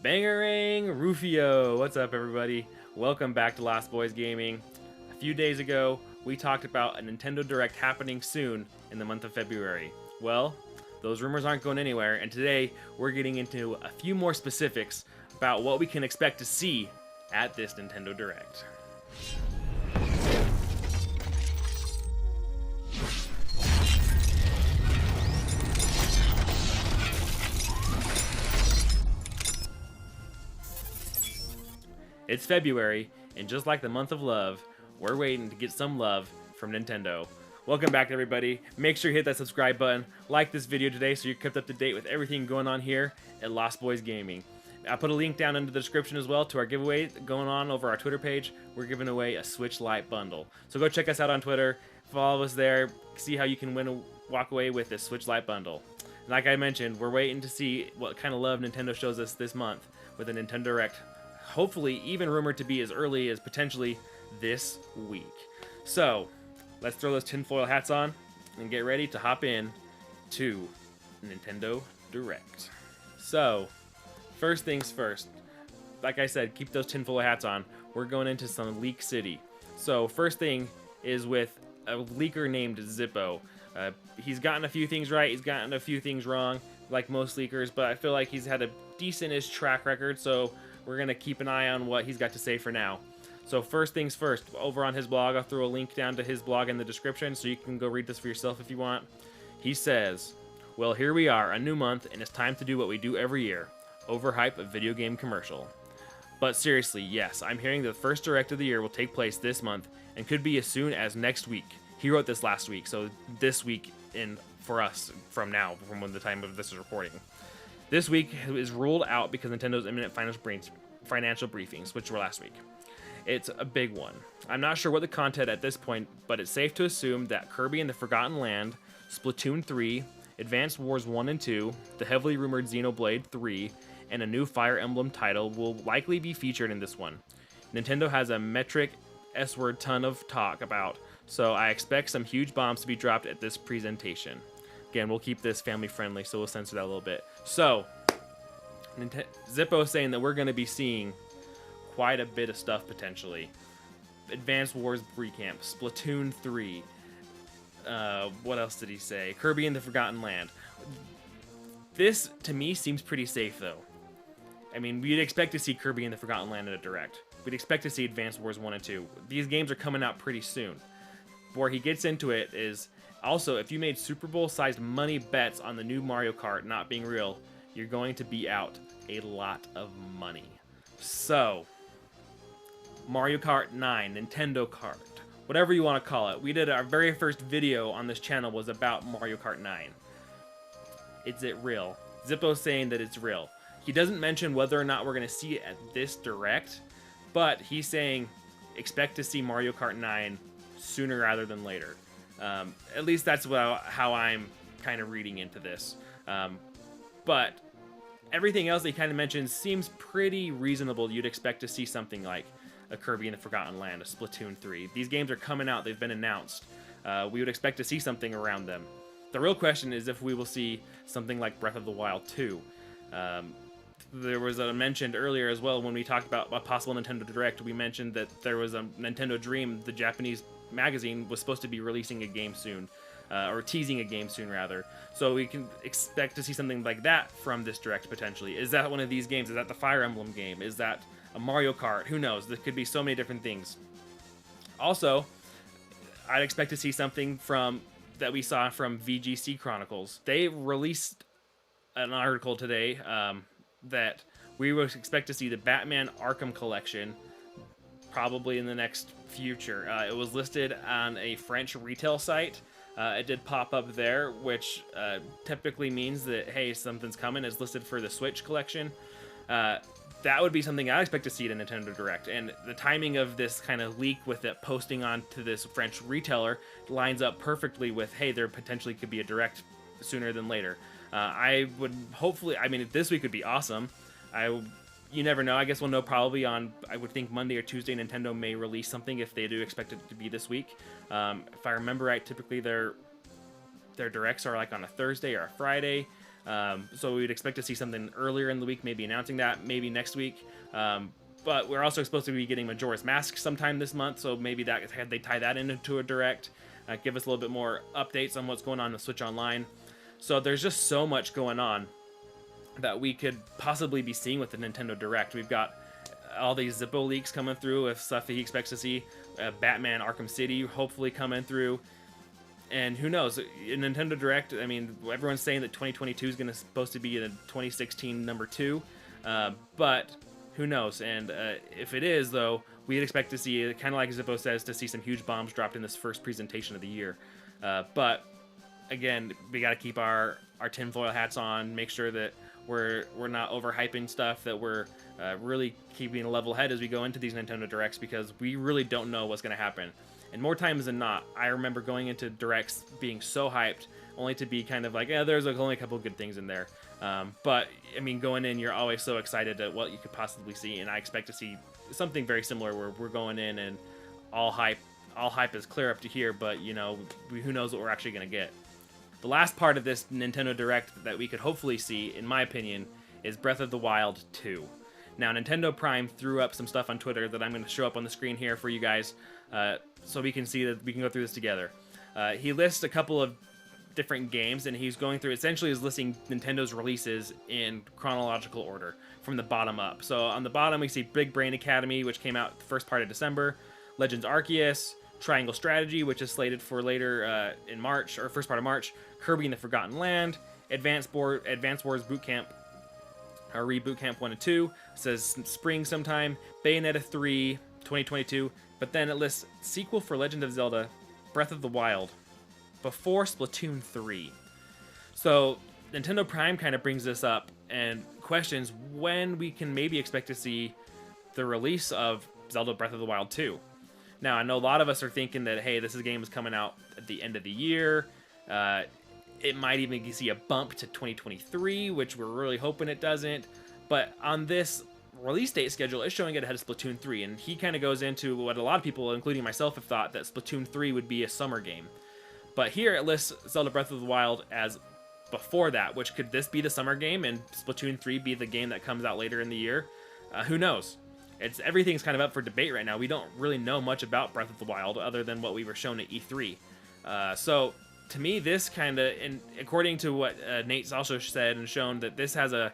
Bangarang Rufio! What's up, everybody? Welcome back to Lost Boys Gaming. A few days ago, we talked about a Nintendo Direct happening soon in the month of February. Well, those rumors aren't going anywhere, and today we're getting into a few more specifics about what we can expect to see at this Nintendo Direct. It's February, and just like the month of love, we're waiting to get some love from Nintendo. Welcome back, everybody. Make sure you hit that subscribe button, like this video today so you're kept up to date with everything going on here at Lost Boys Gaming. I put a link down in the description as well to our giveaway going on over our Twitter page. We're giving away a Switch Lite bundle. So go check us out on Twitter, follow us there, see how you can walk away with this Switch Lite bundle. And like I mentioned, we're waiting to see what kind of love Nintendo shows us this month with a Nintendo Direct. Hopefully even rumored to be as early as potentially this week. So let's throw those tinfoil hats on and get ready to hop in to Nintendo Direct. So first things first, like I said, keep those tinfoil hats on. We're going into some Leak City. So first thing is with a leaker named Zippo. He's gotten a few things right, he's gotten a few things wrong, like most leakers, but I feel like he's had a decent-ish track record, so we're going to keep an eye on what he's got to say for now. So first things first, over on his blog, I'll throw a link down to his blog in the description so you can go read this for yourself if you want. He says, "Well, here we are, a new month, and it's time to do what we do every year, overhype a video game commercial. But seriously, yes, I'm hearing that the first Direct of the year will take place this month and could be as soon as next week." He wrote this last week, so this week for us from now, from when the time of this is recording. This week is ruled out because Nintendo's imminent financial briefings, which were last week. It's a big one. I'm not sure what the content at this point, but it's safe to assume that Kirby and the Forgotten Land, Splatoon 3, Advanced Wars 1 and 2, the heavily rumored Xenoblade 3, and a new Fire Emblem title will likely be featured in this one. Nintendo has a metric S-word ton of talk about, so I expect some huge bombs to be dropped at this presentation. Again, we'll keep this family friendly, so we'll censor that a little bit. So, Zippo is saying that we're going to be seeing quite a bit of stuff potentially. Advanced Wars Recamp, Splatoon 3. What else did he say? Kirby and the Forgotten Land. This, to me, seems pretty safe, though. I mean, we'd expect to see Kirby and the Forgotten Land in a Direct. We'd expect to see Advanced Wars 1 and 2. These games are coming out pretty soon. Where he gets into it is, also, if you made Super Bowl-sized money bets on the new Mario Kart not being real, you're going to be out a lot of money. So, Mario Kart 9, Nintendo Kart, whatever you want to call it. We did our very first video on this channel was about Mario Kart 9. Is it real? Zippo's saying that it's real. He doesn't mention whether or not we're going to see it at this Direct, but he's saying expect to see Mario Kart 9 sooner rather than later. At least that's how I'm kind of reading into this. But everything else they kind of mentioned seems pretty reasonable. You'd expect to see something like a Kirby and the Forgotten Land, a Splatoon 3. These games are coming out. They've been announced. We would expect to see something around them. The real question is if we will see something like Breath of the Wild 2. There was a mentioned earlier as well when we talked about a possible Nintendo Direct. We mentioned that there was a Nintendo Dream, the Japanese magazine, was supposed to be releasing a game soon. Or teasing a game soon, rather. So we can expect to see something like that from this Direct, potentially. Is that one of these games? Is that the Fire Emblem game? Is that a Mario Kart? Who knows? There could be so many different things. Also, I'd expect to see something that we saw from VGC Chronicles. They released an article today that we would expect to see the Batman Arkham Collection probably in the next future. It was listed on a French retail site. It did pop up there, which typically means that, hey, something's coming. It's listed for the Switch collection. That would be something I expect to see at a Nintendo Direct. And the timing of this kind of leak with it posting onto this French retailer lines up perfectly with, hey, there potentially could be a Direct sooner than later. I would hopefully, I mean, this week would be awesome. You never know. I guess we'll know probably on, I would think, Monday or Tuesday, Nintendo may release something if they do expect it to be this week. If I remember right, typically their Directs are like on a Thursday or a Friday. So we'd expect to see something earlier in the week, maybe announcing that, maybe next week. But we're also supposed to be getting Majora's Mask sometime this month, so maybe that they tie that into a direct, give us a little bit more updates on what's going on with Switch Online. So there's just so much going on that we could possibly be seeing with the Nintendo Direct. We've got all these Zippo leaks coming through with stuff that he expects to see. Batman Arkham City hopefully coming through. And who knows, in Nintendo Direct, I mean, everyone's saying that 2022 is supposed to be the 2016 number 2. But who knows? And if it is, though, we'd expect to see, kind of like Zippo says, to see some huge bombs dropped in this first presentation of the year. But again, we got to keep our tinfoil hats on, make sure that we're not overhyping stuff, that we're really keeping a level head as we go into these Nintendo Directs, because we really don't know what's going to happen. And more times than not, I remember going into Directs being so hyped, only to be kind of like, yeah, there's only a couple of good things in there. But, I mean, going in, you're always so excited at what you could possibly see, and I expect to see something very similar where we're going in and all hype is clear up to here, but, you know, who knows what we're actually going to get. The last part of this Nintendo Direct that we could hopefully see, in my opinion, is Breath of the Wild 2. Now, Nintendo Prime threw up some stuff on Twitter that I'm going to show up on the screen here for you guys, so we can see that we can go through this together. He lists a couple of different games, and he's going through, essentially is listing Nintendo's releases in chronological order from the bottom up. So on the bottom, we see Big Brain Academy, which came out the first part of December, Legends Arceus, Triangle Strategy, which is slated for later in March, or first part of March, Kirby and the Forgotten Land, Advance Wars Boot Camp, or Reboot Camp 1 and 2, says spring sometime, Bayonetta 3, 2022, but then it lists sequel for Legend of Zelda, Breath of the Wild, before Splatoon 3. So Nintendo Prime kind of brings this up and questions when we can maybe expect to see the release of Zelda Breath of the Wild 2. Now, I know a lot of us are thinking that, hey, this game is coming out at the end of the year. It might even see a bump to 2023, which we're really hoping it doesn't. But on this release date schedule, it's showing it ahead of Splatoon 3. And he kind of goes into what a lot of people, including myself, have thought, that Splatoon 3 would be a summer game. But here it lists Zelda Breath of the Wild as before that, which could this be the summer game and Splatoon 3 be the game that comes out later in the year? Who knows? Everything's kind of up for debate right now. We don't really know much about Breath of the Wild other than what we were shown at E3. So to me, this kind of, and according to what Nate's also said and shown, that this has a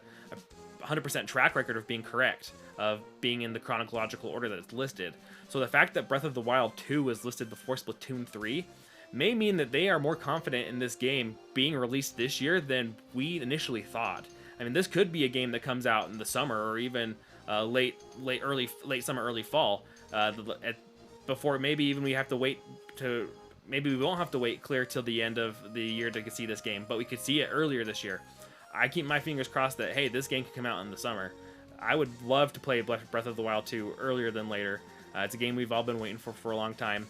100% track record of being correct, of being in the chronological order that it's listed. So the fact that Breath of the Wild 2 was listed before Splatoon 3 may mean that they are more confident in this game being released this year than we initially thought. I mean, this could be a game that comes out in the summer, or even late summer, early fall. Before maybe even we have to wait to, maybe we won't have to wait clear till the end of the year to see this game, but we could see it earlier this year. I keep my fingers crossed that, hey, this game could come out in the summer. I would love to play Breath of the Wild 2 earlier than later. It's a game we've all been waiting for a long time.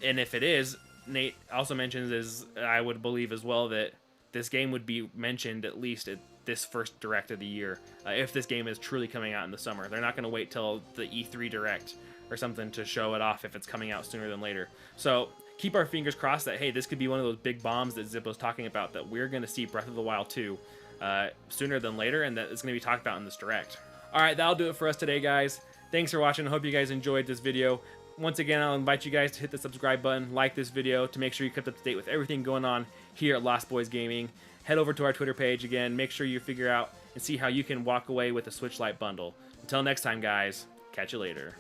And if it is, Nate also mentions, I would believe as well, that this game would be mentioned at least at this first Direct of the year, if this game is truly coming out in the summer. They're not going to wait till the E3 Direct or something to show it off if it's coming out sooner than later. So keep our fingers crossed that, hey, this could be one of those big bombs that Zippo's talking about, that we're going to see Breath of the Wild 2 sooner than later, and that it's going to be talked about in this Direct. Alright, that'll do it for us today, guys. Thanks for watching. I hope you guys enjoyed this video. Once again, I'll invite you guys to hit the subscribe button, like this video, to make sure you're kept up to date with everything going on here at Lost Boys Gaming. Head over to our Twitter page again. Make sure you figure out and see how you can walk away with a Switch Lite bundle. Until next time, guys. Catch you later.